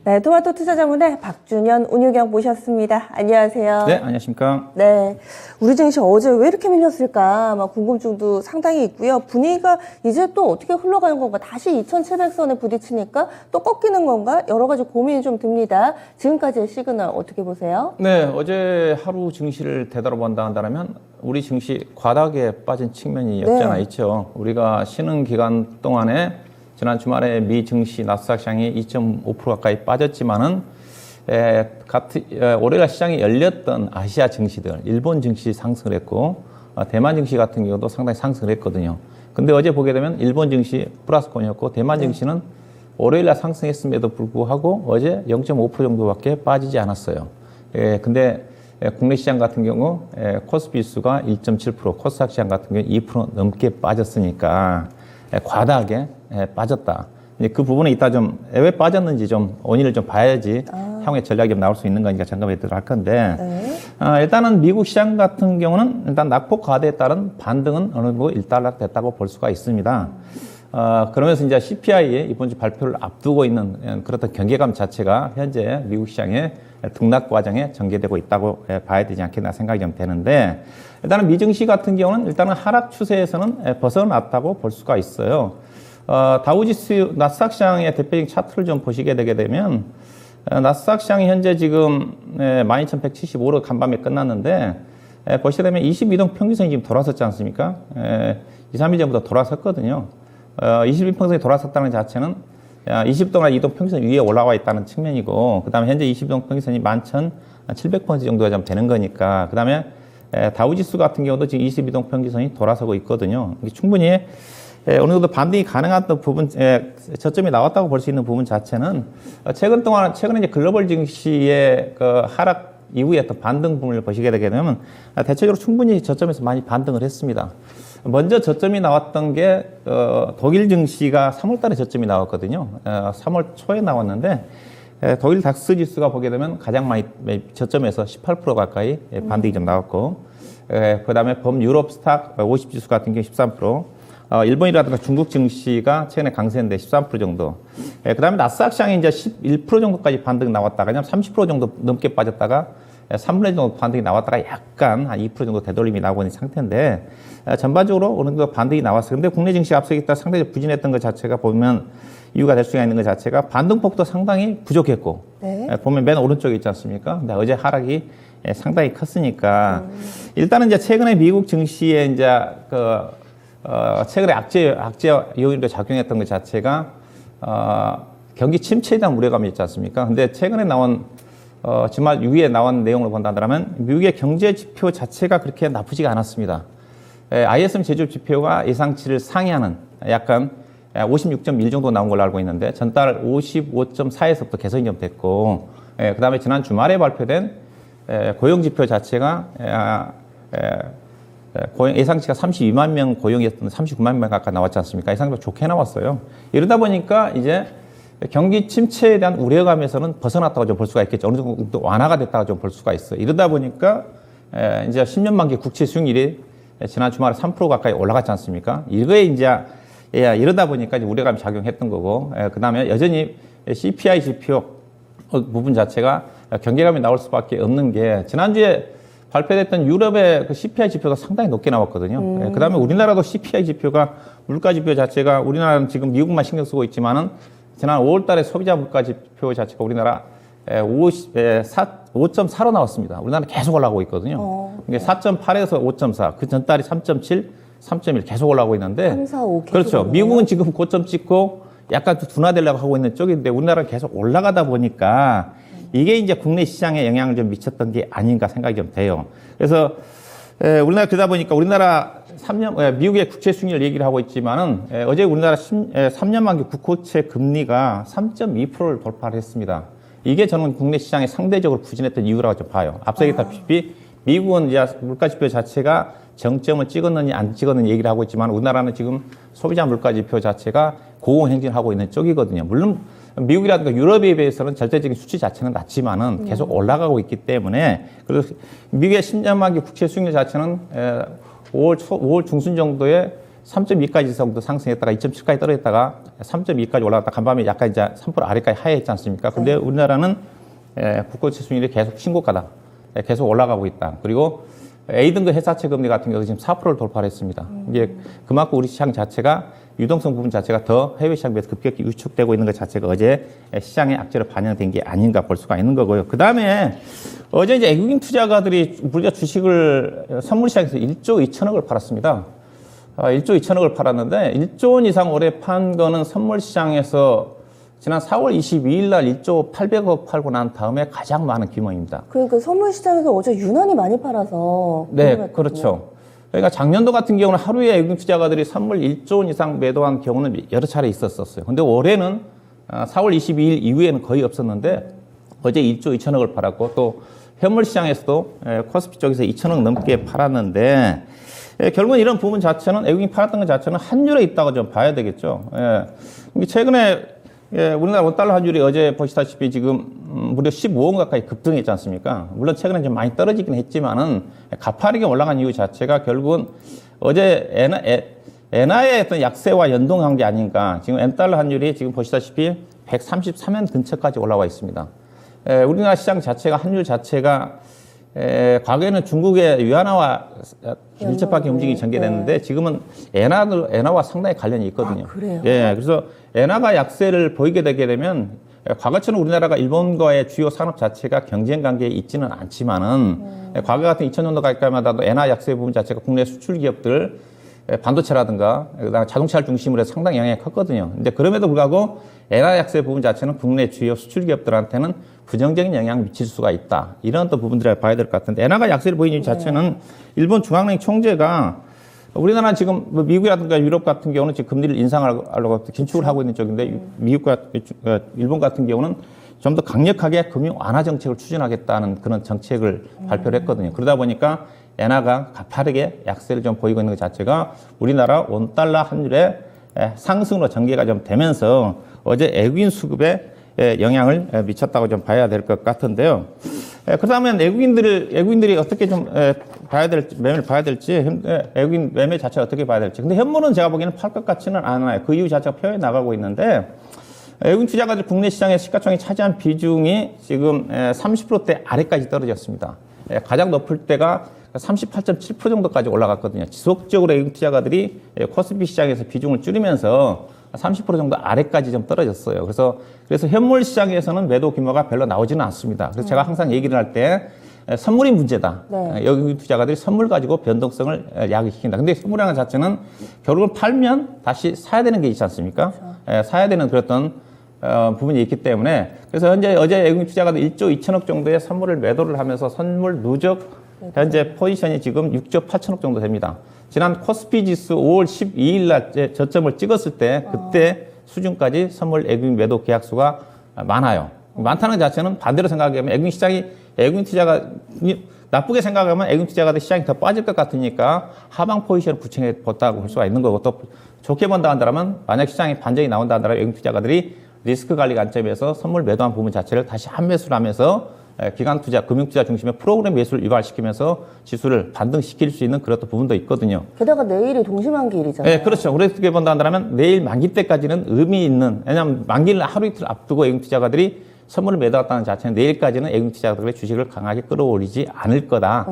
네, 토마토 투자자문의 박준현, 운유경 모셨습니다. 안녕하세요. 네, 안녕하십니까. 네, 우리 증시 어제 왜 이렇게 밀렸을까? 막 궁금증도 상당히 있고요. 분위기가 이제 또 어떻게 흘러가는 건가? 다시 2,700선에 부딪히니까 또 꺾이는 건가? 여러 가지 고민이 좀 듭니다. 지금까지의 시그널 어떻게 보세요? 네, 어제 하루 증시를 되돌아본다 한다면 우리 증시 과다하게 빠진 측면이 없지 않아 있죠. 우리가 쉬는 기간 동안에 지난 주말에 미 증시 나스닥 시장이 2.5% 가까이 빠졌지만은 월요일 시장이 열렸던 아시아 증시들, 일본 증시 상승을 했고 대만 증시 같은 경우도 상당히 상승을 했거든요. 근데 어제 보게 되면 일본 증시 플러스권이었고 대만 증시는 월요일날 상승했음에도 불구하고 어제 0.5% 정도밖에 빠지지 않았어요. 근데 국내 시장 같은 경우 코스피 지수가 1.7%, 코스닥 시장 같은 경우 2% 넘게 빠졌으니까 과다하게 빠졌다. 그 부분에 이따 좀 왜 빠졌는지 좀 원인을 좀 봐야지 향후에 전략이 좀 나올 수 있는 거니까 잠깐 뵙도록 할 건데 일단은 미국 시장 같은 경우는 일단 낙폭 과대에 따른 반등은 어느 정도 일단락됐다고 볼 수가 있습니다. 그러면서 이제 CPI의 이번 주 발표를 앞두고 있는 그렇던 경계감 자체가 현재 미국 시장의 등락 과정에 전개되고 있다고 봐야 되지 않겠나 생각이 좀 되는데 일단은 미증시 같은 경우는 일단은 하락 추세에서는 벗어났다고 볼 수가 있어요. 다우지수 나스닥 시장의 대표적인 차트를 좀 보시게 되게 되면 나스닥 시장이 현재 지금 12,175로 간밤에 끝났는데 보시게 되면 22동 평균선이 지금 돌아섰지 않습니까? 2, 3일 전부터 돌아섰거든요. 22평선이 돌아섰다는 자체는 20동안 이동 평균선 위에 올라와 있다는 측면이고 그 다음에 현재 20동 평균선이 11,700포인트 정도가 좀 되는 거니까 그 다음에 다우지수 같은 경우도 지금 22동 평균선이 돌아서고 있거든요. 충분히 어느 정도 반등이 가능한 부분, 저점이 나왔다고 볼 수 있는 부분 자체는 최근에 이제 글로벌 증시의 그 하락 이후에 또 반등 부분을 보시게 되게 되면 대체적으로 충분히 저점에서 많이 반등을 했습니다. 먼저 저점이 나왔던 게 독일 증시가 3월 달에 저점이 나왔거든요. 3월 초에 나왔는데 독일 닥스 지수가 보게 되면 가장 많이 저점에서 18% 가까이 반등이 좀 나왔고 그 다음에 범유럽 스탁 50 지수 같은 경우 13%, 일본이라든가 중국 증시가 최근에 강세인데 13% 정도. 그 다음에 나스닥 시장이 이제 11% 정도까지 반등 나왔다가 그냥 30% 정도 넘게 빠졌다가 3분의 1 정도 반등이 나왔다가 약간 한 2% 정도 되돌림이 나오고 있는 상태인데 전반적으로 어느 정도 반등이 나왔어요. 근데 국내 증시가 앞서 있다 상당히 부진했던 것 자체가 보면 이유가 될 수가 있는 것 자체가 반등폭도 상당히 부족했고 보면 맨 오른쪽에 있지 않습니까? 근데 어제 하락이 상당히 컸으니까 일단은 이제 최근에 미국 증시에 이제 최근에 악재 요인으로 작용했던 것 자체가 경기 침체에 대한 우려감이 있지 않습니까? 근데 최근에 나온 주말 6일에 나온 내용을 본다면 미국의 경제 지표 자체가 그렇게 나쁘지가 않았습니다. ISM 제조업 지표가 예상치를 상회하는 약간 56.1 정도 나온 걸로 알고 있는데 전달 55.4에서부터 개선이 좀 됐고 그 다음에 지난 주말에 발표된 고용 지표 자체가 예상치가 32만 명 고용이었던 39만 명 가까이 나왔지 않습니까? 예상보다 좋게 나왔어요. 이러다 보니까 이제 경기 침체에 대한 우려감에서는 벗어났다고 좀 볼 수가 있겠죠. 어느 정도 완화가 됐다고 좀 볼 수가 있어요. 이러다 보니까 이제 10년 만기 국채 수익률이 지난 주말에 3% 가까이 올라갔지 않습니까? 이거에 이제 이러다 보니까 이제 우려감이 작용했던 거고, 그 다음에 여전히 CPI 지표 부분 자체가 경계감이 나올 수밖에 없는 게 지난주에 발표됐던 유럽의 그 CPI 지표가 상당히 높게 나왔거든요. 그 다음에 우리나라도 CPI 지표가 물가 지표 자체가 우리나라는 지금 미국만 신경 쓰고 있지만은 지난 5월 달에 소비자 물가 지표 자체가 우리나라 5.4로 나왔습니다. 우리나라는 계속 올라가고 있거든요. 이게 4.8에서 5.4, 그 전달이 3.7, 3.1 계속 올라가고 있는데 3, 4, 5 그렇죠. 미국은 지금 고점 찍고 약간 둔화되려고 하고 있는 쪽인데 우리나라는 계속 올라가다 보니까 이게 이제 국내 시장에 영향을 좀 미쳤던 게 아닌가 생각이 좀 돼요. 그래서 우리나라 그러다 보니까 우리나라 미국의 국채 수익률 얘기를 하고 있지만은 어제 우리나라 3년 만기 국고채 금리가 3.2%를 돌파를 했습니다. 이게 저는 국내 시장에 상대적으로 부진했던 이유라고 좀 봐요. 앞서 얘기했다시피 미국은 이제 물가 지표 자체가 정점을 찍었느냐 안 찍었느냐 얘기를 하고 있지만 우리나라는 지금 소비자 물가 지표 자체가 고공행진하고 있는 쪽이거든요. 물론 미국이라든가 유럽에 비해서는 절대적인 수치 자체는 낮지만은 계속 올라가고 있기 때문에 그래서 미국의 10년 만기 국채 수익률 자체는 5월 중순 정도에 3.2까지 정도 상승했다가 2.7까지 떨어졌다가 3.2까지 올라갔다 간밤에 약간 이제 3% 아래까지 하회했지 않습니까? 근데 우리나라는 국고채 수익률이 계속 신고가다. 계속 올라가고 있다. 그리고 A등급 회사채 금리 같은 경우 지금 4%를 돌파했습니다. 이게 그만큼 우리 시장 자체가 유동성 부분 자체가 더 해외 시장 비해서 급격히 위축되고 있는 것 자체가 어제 시장의 악재로 반영된 게 아닌가 볼 수가 있는 거고요. 그 다음에 어제 이제 외국인 투자가들이 우리가 주식을 선물 시장에서 1조 2천억을 팔았습니다. 1조 2천억을 팔았는데 1조 원 이상 올해 판 거는 선물 시장에서 지난 4월 22일 날 1조 800억 팔고 난 다음에 가장 많은 규모입니다. 그러니까 선물 시장에서 어제 유난히 많이 팔아서. 네, 궁금했거든요. 그렇죠. 그러니까 작년도 같은 경우는 하루에 외국인 투자가들이 선물 1조 원 이상 매도한 경우는 여러 차례 있었어요. 근데 올해는 4월 22일 이후에는 거의 없었는데 어제 1조 2천억을 팔았고 또 현물 시장에서도 코스피 쪽에서 2천억 넘게 팔았는데 결국은 이런 부분 자체는 외국인 팔았던 것 자체는 환율에 있다고 좀 봐야 되겠죠. 최근에 우리나라 원달러 환율이 어제 보시다시피 지금 무려 15원 가까이 급등했지 않습니까? 물론 최근에 좀 많이 떨어지긴 했지만은 가파르게 올라간 이유 자체가 결국은 어제 엔화의 어떤 약세와 연동한 게 아닌가. 지금 엔달러 환율이 지금 보시다시피 133엔 근처까지 올라와 있습니다. 우리나라 시장 자체가 환율 자체가 과거에는 중국의 위안화와 밀접하게 움직임이 전개됐는데 지금은 엔화와 상당히 관련이 있거든요. 아, 그래요? 예, 그래서 엔화가 약세를 보이게 되게 되면 과거처럼 우리나라가 일본과의 주요 산업 자체가 경쟁 관계에 있지는 않지만은 과거 같은 2000년도 가까이마다도 엔화 약세 부분 자체가 국내 수출 기업들 반도체라든가 그다음에 자동차를 중심으로 해서 상당히 영향이 컸거든요. 근데 그럼에도 불구하고 엔화 약세 부분 자체는 국내 주요 수출 기업들한테는 부정적인 영향을 미칠 수가 있다. 이런 또 부분들을 봐야 될 것 같은데 엔화가 약세를 보이는 자체는 일본 중앙은행 총재가 우리나라는 지금 미국이라든가 유럽 같은 경우는 지금 금리를 인상하려고 긴축을 하고 있는 쪽인데 미국과 일본 같은 경우는 좀 더 강력하게 금융 완화 정책을 추진하겠다는 그런 정책을 발표를 했거든요. 그러다 보니까 엔화가 가파르게 약세를 좀 보이고 있는 것 자체가 우리나라 원달러 환율의 상승으로 전개가 좀 되면서 어제 외국인 수급에 영향을 미쳤다고 좀 봐야 될 것 같은데요. 그렇다면 외국인들이 어떻게 좀 봐야 될지, 매매를 봐야 될지, 외국인 매매 자체가 어떻게 봐야 될지. 근데 현물은 제가 보기에는 팔 것 같지는 않아요. 그 이유 자체가 표현해 나가고 있는데, 외국인 투자가들 국내 시장의 시가총액이 차지한 비중이 지금 30%대 아래까지 떨어졌습니다. 가장 높을 때가 38.7% 정도까지 올라갔거든요. 지속적으로 외국인 투자가들이 코스피 시장에서 비중을 줄이면서 30% 정도 아래까지 좀 떨어졌어요. 그래서 현물 시장에서는 매도 규모가 별로 나오지는 않습니다. 그래서 제가 항상 얘기를 할 때 선물이 문제다. 네. 여기 투자가들이 선물 가지고 변동성을 야기시킨다. 근데 선물이라는 자체는 결국은 팔면 다시 사야 되는 게 있지 않습니까? 그렇죠. 사야 되는 그랬던 부분이 있기 때문에 그래서 현재 어제 외국인 투자가들 1조 2천억 정도의 선물을 매도를 하면서 선물 누적 현재 포지션이 지금 6조 8천억 정도 됩니다. 지난 코스피 지수 5월 12일 날 저점을 찍었을 때 그때 수준까지 선물 외국인 매도 계약수가 많아요. 많다는 것 자체는 반대로 생각하면 외국인 시장이 외국인 투자가 나쁘게 생각하면 외국인 투자가들 시장이 더 빠질 것 같으니까 하방 포지션을 구축해 봤다고 볼 수가 있는 거고 또 좋게 본다 한다면 만약 시장에 반전이 나온다 한다면 외국인 투자가들이 리스크 관리 관점에서 선물 매도한 부분 자체를 다시 한매수를 하면서 기관 투자, 금융 투자 중심의 프로그램 매수를 유발시키면서 지수를 반등시킬 수 있는 그런 부분도 있거든요. 게다가 내일이 동시만기일이잖아요. 네, 그렇죠. 그렇게 본다 한다면 내일 만기 때까지는 의미 있는, 왜냐하면 만기를 하루 이틀 앞두고 외국인 투자가들이 선물을 매도했다는 자체는 내일까지는 외국인 투자가들의 주식을 강하게 끌어올리지 않을 거다.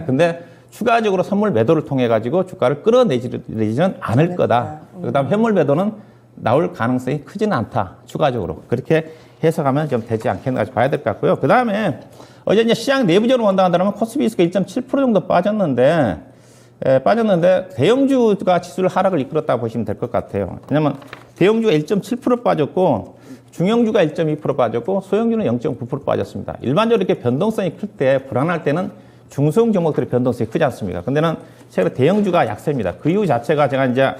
근데 추가적으로 선물 매도를 통해 가지고 주가를 끌어내지는 않을 거다. 그다음 현물 매도는 나올 가능성이 크지는 않다. 추가적으로. 그렇게 해석하면 좀 되지 않겠나 봐야 될 것 같고요. 그 다음에 어제 이제 시장 내부적으로 본다 한다면 코스피 지수가 1.7% 정도 빠졌는데 대형주가 지수를 하락을 이끌었다고 보시면 될 것 같아요. 왜냐면 대형주가 1.7% 빠졌고 중형주가 1.2% 빠졌고 소형주는 0.9% 빠졌습니다. 일반적으로 이렇게 변동성이 클 때 불안할 때는 중소형 종목들의 변동성이 크지 않습니다. 근데는 최근에 대형주가 약세입니다. 그 이유 자체가 제가 이제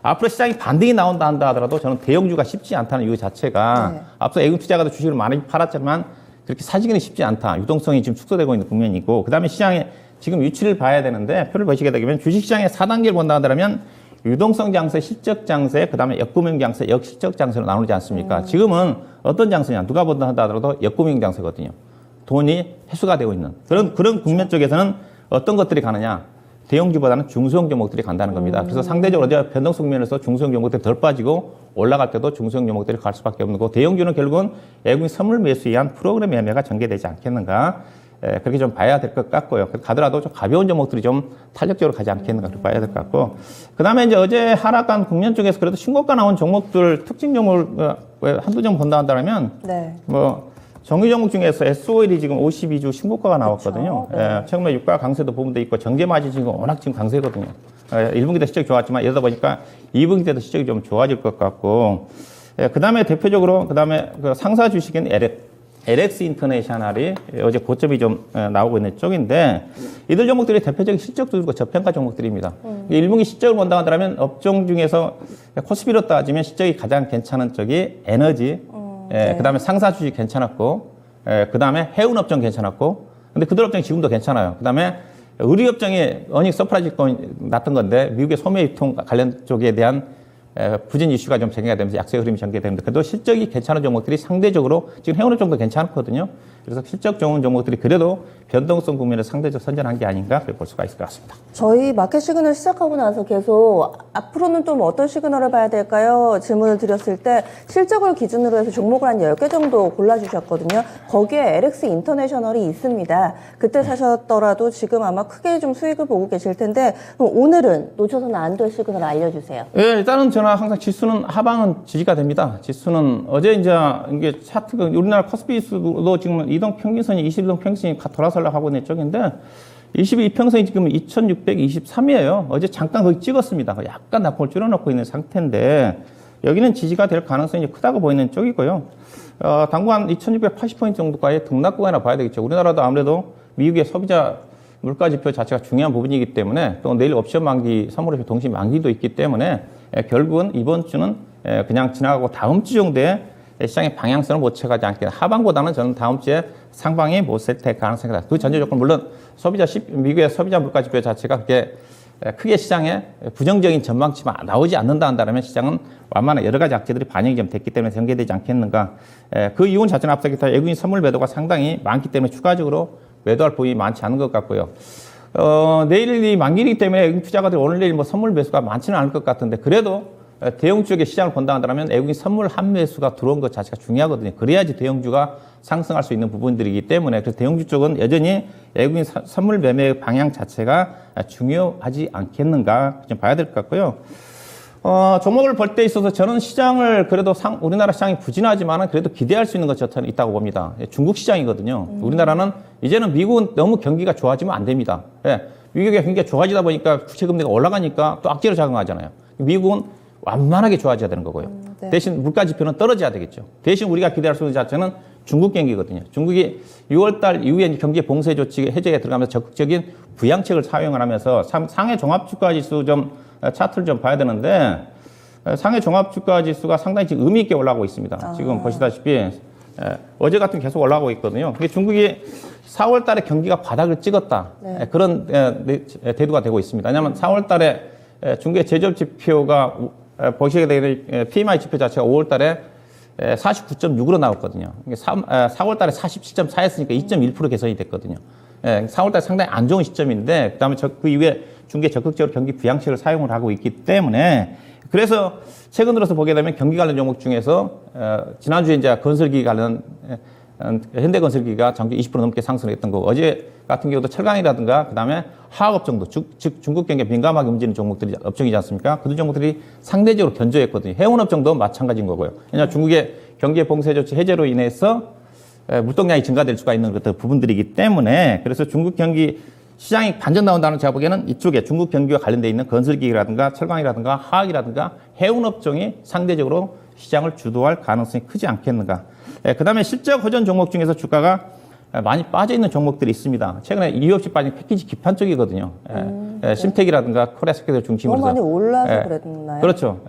앞으로 시장이 반등이 나온다 한다 하더라도 저는 대형주가 쉽지 않다는 이유 자체가 앞서 외국인 투자가도 주식을 많이 팔았지만 그렇게 사지기는 쉽지 않다. 유동성이 지금 축소되고 있는 국면이고 그다음에 시장에 지금 위치를 봐야 되는데 표를 보시게 되면 주식시장의 4단계를 본다 하더라면 유동성 장세, 실적 장세, 그다음에 역금융 장세, 역실적 장세로 나누지 않습니까? 지금은 어떤 장세냐? 누가 본다 한다 하더라도 역금융 장세거든요. 돈이 회수가 되고 있는 그런 국면 쪽에서는 어떤 것들이 가느냐? 대형주보다는 중소형 종목들이 간다는 겁니다. 그래서 상대적으로 어제 변동성 면에서 중소형 종목들이 덜 빠지고 올라갈 때도 중소형 종목들이 갈 수밖에 없는 거고 대형주는 결국은 외국인 선물 매수에 의한 프로그램 매매가 전개되지 않겠는가. 그렇게 좀 봐야 될 것 같고요. 가더라도 좀 가벼운 종목들이 좀 탄력적으로 가지 않겠는가 그렇게 봐야 될 것 같고. 그 다음에 이제 어제 하락한 국면 쪽에서 그래도 신고가 나온 종목들 특징 종목을 한두 점 본다 한다면 네. 뭐 정유 종목 중에서 SOL이 지금 52주 신고가가 나왔거든요. 그렇죠. 네. 최근에 유가 강세도 부분도 있고 정제마진 지금 워낙 지금 강세거든요. 1분기 때 실적이 좋았지만 이러다 보니까 2분기 때도 실적이 좀 좋아질 것 같고. 그 다음에 대표적으로 그 다음에 그 상사 주식인 LX 인터내셔널이 어제 고점이 좀 나오고 있는 쪽인데 이들 종목들이 대표적인 실적 두고 저평가 종목들입니다. 1분기 실적을 본다 하더라면 업종 중에서 코스피로 따지면 실적이 가장 괜찮은 쪽이 에너지, 네. 그 다음에 상사 주식 괜찮았고, 그 다음에 해운 업종 괜찮았고, 근데 그들 업종이 지금도 괜찮아요. 그 다음에 의류 업종이 어닝 서프라이즈 났던 건데 미국의 소매 유통 관련 쪽에 대한 부진 이슈가 좀 전개가 되면서 약세 흐름이 전개되는데 그래도 실적이 괜찮은 종목들이 상대적으로 지금 해운업 정도 괜찮거든요. 그래서 실적 좋은 종목들이 그래도 변동성 국면에서 상대적으로 선전한 게 아닌가 그렇게 볼 수가 있을 것 같습니다. 저희 마켓 시그널 시작하고 나서 계속 앞으로는 좀 어떤 시그널을 봐야 될까요? 질문을 드렸을 때 실적을 기준으로 해서 종목을 한 10개 정도 골라주셨거든요. 거기에 LX 인터내셔널이 있습니다. 그때 사셨더라도 지금 아마 크게 좀 수익을 보고 계실 텐데 그럼 오늘은 놓쳐서는 안 될 시그널 알려주세요. 예, 일단은 저는 항상 지수는 하방은 지지가 됩니다. 지수는 어제 이제 이게 차트가 우리나라 코스피도 지금 이동 평균선이 21동 평균선이 돌아서려고 하고 있는 쪽인데 22평선이 지금 2623이에요. 어제 잠깐 거기 찍었습니다. 약간 낙폭을 줄여놓고 있는 상태인데 여기는 지지가 될 가능성이 크다고 보이는 쪽이고요. 당분간 2680포인트 정도까지 등락구간이나 봐야 되겠죠. 우리나라도 아무래도 미국의 소비자 물가지표 자체가 중요한 부분이기 때문에 또 내일 옵션 만기, 선물옵션 동시 만기도 있기 때문에 결국은 이번 주는 그냥 지나가고 다음 주 정도에 시장의 방향성을 못 채가지 않겠다. 하방보다는 저는 다음 주에 상방이 못 셀 가능성이 있다. 그 전제 조건 물론 미국의 소비자 물가지표 자체가 그렇게 크게 시장에 부정적인 전망치가 나오지 않는다 한다면 시장은 완만한 여러 가지 악재들이 반영이 좀 됐기 때문에 전개되지 않겠는가. 그 이유는 자체는 앞서 기타 외국인 선물 매도가 상당히 많기 때문에 추가적으로 매도할 부분이 많지 않은 것 같고요. 내일이 만기이기 때문에 외국인 투자가들이 오늘 내일 뭐 선물 매수가 많지는 않을 것 같은데 그래도 대형 쪽의 시장을 본다 한다면 외국인 선물 환매수가 들어온 것 자체가 중요하거든요. 그래야지 대형주가 상승할 수 있는 부분들이기 때문에 그래서 대형주 쪽은 여전히 외국인 선물 매매 방향 자체가 중요하지 않겠는가 좀 봐야 될 것 같고요. 종목을 볼 때 있어서 저는 시장을 그래도 우리나라 시장이 부진하지만 그래도 기대할 수 있는 것 저는 있다고 봅니다. 중국 시장이거든요. 우리나라는 이제는 미국은 너무 경기가 좋아지면 안 됩니다. 미국의 경기가 좋아지다 보니까 국채금리가 올라가니까 또 악재로 작용하잖아요. 미국은 완만하게 좋아져야 되는 거고요. 네. 대신 물가 지표는 떨어져야 되겠죠. 대신 우리가 기대할 수 있는 자체는 중국 경기거든요. 중국이 6월달 이후에 경제 봉쇄 조치 해제에 들어가면서 적극적인 부양책을 사용을 하면서 상해 종합주가지수 좀 차트를 좀 봐야 되는데 상해 종합주가지수가 상당히 지금 의미 있게 올라가고 있습니다. 지금 보시다시피 어제 같은 계속 올라가고 있거든요. 그게 중국이 4월달에 경기가 바닥을 찍었다. 네. 그런 대두가 되고 있습니다. 왜냐하면 4월달에 중국의 제조업 지표가 보시게 되는 PMI 지표 자체가 5월달에 49.6으로 나왔거든요. 4월달에 47.4였으니까 2.1% 개선이 됐거든요. 4월달 상당히 안 좋은 시점인데 그다음에 그 이후에 중국에 적극적으로 경기 부양책을 사용을 하고 있기 때문에 그래서 최근 들어서 보게 되면 경기 관련 종목 중에서 지난주에 이제 건설기 관련 현대건설기가 장주 20% 넘게 상승했던 거고 어제 같은 경우도 철강이라든가 그다음에 화학업종도 즉 중국 경기에 민감하게 움직이는 종목들이 업종이지 않습니까? 그들 종목들이 상대적으로 견조했거든요. 해운업종도 마찬가지인 거고요. 왜냐하면 중국의 경기 봉쇄 조치 해제로 인해서 물동량이 증가될 수가 있는 것들 부분들이기 때문에 그래서 중국 경기 시장이 반전 나온다는 제가 보기에는 이쪽에 중국 경기와 관련되어 있는 건설기라든가 철강이라든가 화학이라든가 해운업종이 상대적으로 시장을 주도할 가능성이 크지 않겠는가. 그 다음에 실적 호전 종목 중에서 주가가 많이 빠져있는 종목들이 있습니다. 최근에 이유 없이 빠진 패키지 기판 쪽이거든요. 심텍이라든가 코리아 스케줄 중심으로. 너무 많이 올라서 그랬나요? 그렇죠.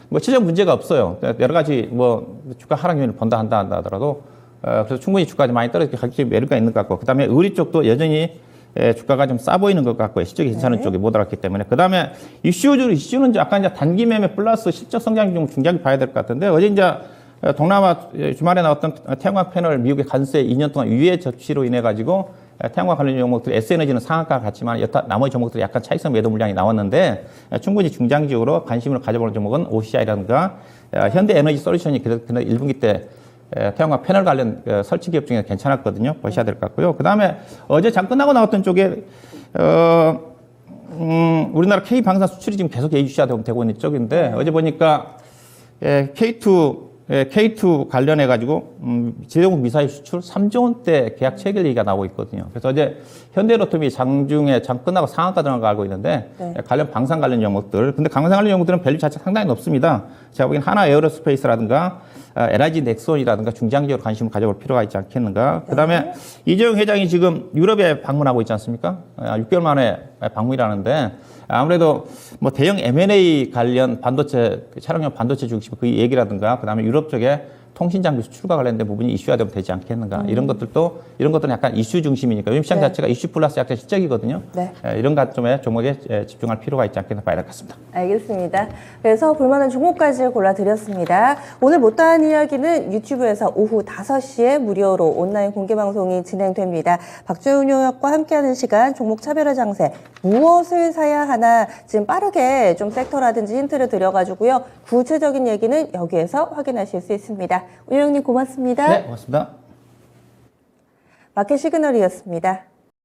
뭐 최적 문제가 없어요. 여러 가지 뭐 주가 하락 요인을 본다 한다 하더라도 그래서 충분히 주가가 많이 떨어지게 가격이 매력가 있는 것 같고 그 다음에 의리 쪽도 여전히 주가가 좀 싸 보이는 것 같고 실적이 괜찮은 쪽이 못 알았기 때문에 그 다음에 이슈는 이제 아까 이제 단기 매매 플러스 실적 성장 중 중장기 봐야 될 것 같은데 어제 이제 동남아 주말에 나왔던 태양광 패널 미국의 관세 2년 동안 유예 조치로 인해 가지고 태양광 관련 종목들 S에너지는 상한가 같지만 여타 나머지 종목들이 약간 차익성 매도 물량이 나왔는데 충분히 중장기적으로 관심을 가져보는 종목은 OCI라든가 현대에너지 솔루션이 그날 1분기 때 태양광 패널 관련 설치 기업 중에 괜찮았거든요. 보셔야 될 것 같고요. 그 다음에 어제 장 끝나고 나왔던 쪽에 우리나라 K 방산 수출이 지금 계속 예의주시가 되고 있는 쪽인데 어제 보니까 K2 관련해가지고, 지대공 미사일 수출 3조 원대 계약 체결 얘기가 나오고 있거든요. 그래서 어제 현대로템이 장중에 장 끝나고 상한가 들어간 거 알고 있는데, 관련 방산 관련 종목들. 근데 방산 관련 종목들은 밸류 자체가 상당히 높습니다. 제가 보기엔 하나 에어로스페이스라든가, LIG 넥슨이라든가 중장기적으로 관심을 가져볼 필요가 있지 않겠는가. 그 다음에 이재용 회장이 지금 유럽에 방문하고 있지 않습니까? 6개월 만에 방문이라는데, 아무래도 뭐 대형 M&A 관련 반도체, 차량용 반도체 중심 그 얘기라든가, 그 다음에 유럽 쪽에 통신 장비 수출과 관련된 부분이 이슈화 되면 되지 않겠는가. 이런 것들은 약간 이슈 중심이니까. 시장 자체가 이슈 플러스 약간 시적이거든요. 이런 관점에 종목에 집중할 필요가 있지 않겠나 봐야 될 것 같습니다. 알겠습니다. 그래서 볼만한 종목까지 골라드렸습니다. 오늘 못다한 이야기는 유튜브에서 오후 5시에 무료로 온라인 공개방송이 진행됩니다. 박주영 의원과 함께하는 시간, 종목 차별화 장세, 무엇을 사야 하나 지금 빠르게 좀 섹터라든지 힌트를 드려가지고요. 구체적인 얘기는 여기에서 확인하실 수 있습니다. 의원님 고맙습니다. 네, 고맙습니다. 마켓 시그널이었습니다.